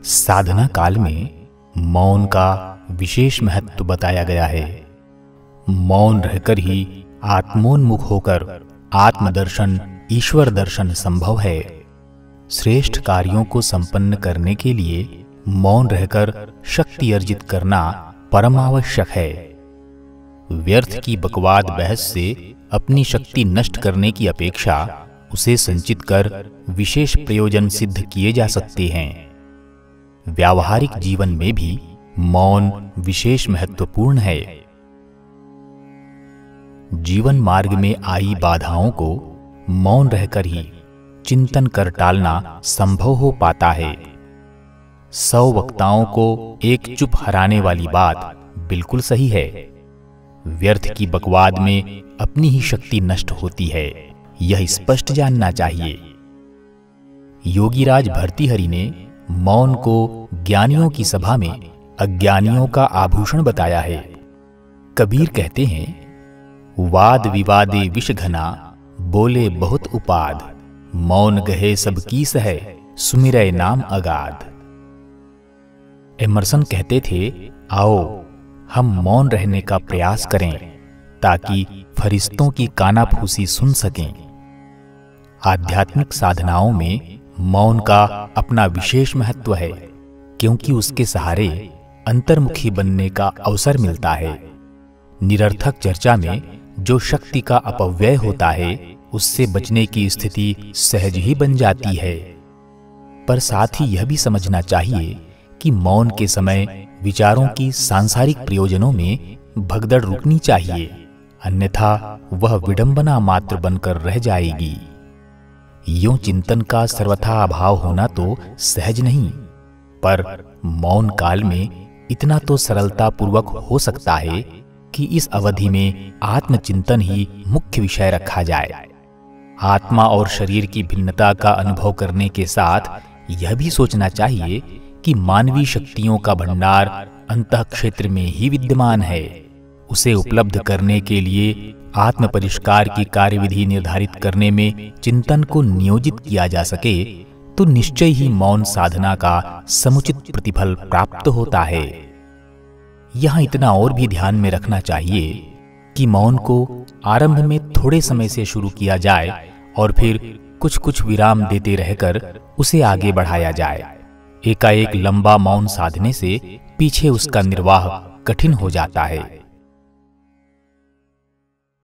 साधना काल में मौन का विशेष महत्व बताया गया है। मौन रहकर ही आत्मोन्मुख होकर आत्मदर्शन, ईश्वर दर्शन संभव है। श्रेष्ठ कार्यों को संपन्न करने के लिए मौन रहकर शक्ति अर्जित करना परम आवश्यक है। व्यर्थ की बकवाद बहस से अपनी शक्ति नष्ट करने की अपेक्षा उसे संचित कर विशेष प्रयोजन सिद्ध किए जा सकते हैं। व्यावहारिक जीवन में भी मौन विशेष महत्वपूर्ण है। जीवन मार्ग में आई बाधाओं को मौन रहकर ही चिंतन कर टालना संभव हो पाता है। 100 वक्ताओं को एक चुप हराने वाली बात बिल्कुल सही है। व्यर्थ की बकवाद में अपनी ही शक्ति नष्ट होती है, यह स्पष्ट जानना चाहिए। योगीराज भर्तृहरि ने मौन को ज्ञानियों की सभा में अज्ञानियों का आभूषण बताया है। कबीर कहते हैं, वाद विवादे विष घना, बोले बहुत उपाद, मौन गहे सब की सह, सुमिरै नाम अगाध। एमर्सन कहते थे, आओ हम मौन रहने का प्रयास करें ताकि फरिश्तों की कानाफूसी सुन सकें। आध्यात्मिक साधनाओं में मौन का अपना विशेष महत्व है, क्योंकि उसके सहारे अंतर्मुखी बनने का अवसर मिलता है। निरर्थक चर्चा में जो शक्ति का अपव्यय होता है, उससे बचने की स्थिति सहज ही बन जाती है। पर साथ ही यह भी समझना चाहिए कि मौन के समय विचारों की सांसारिक प्रयोजनों में भगदड़ रुकनी चाहिए, अन्यथा वह विडंबना मात्र बनकर रह जाएगी। यूं चिंतन का सर्वथा अभाव होना तो सहज नहीं, पर मौन काल में इतना तो सरलता पूर्वक हो सकता है कि इस अवधि में आत्मचिंतन ही मुख्य विषय रखा जाए। आत्मा और शरीर की भिन्नता का अनुभव करने के साथ यह भी सोचना चाहिए कि मानवीय शक्तियों का भंडार अंतः क्षेत्र में ही विद्यमान है। उसे उपलब्ध करने के लिए आत्म परिष्कार की कार्यविधि निर्धारित करने में चिंतन को नियोजित किया जा सके तो निश्चय ही मौन साधना का समुचित प्रतिफल प्राप्त होता है। यहाँ इतना और भी ध्यान में रखना चाहिए कि मौन को आरंभ में थोड़े समय से शुरू किया जाए और फिर कुछ कुछ विराम देते रहकर उसे आगे बढ़ाया जाए। एकाएक लंबा मौन साधने से पीछे उसका निर्वाह कठिन हो जाता है।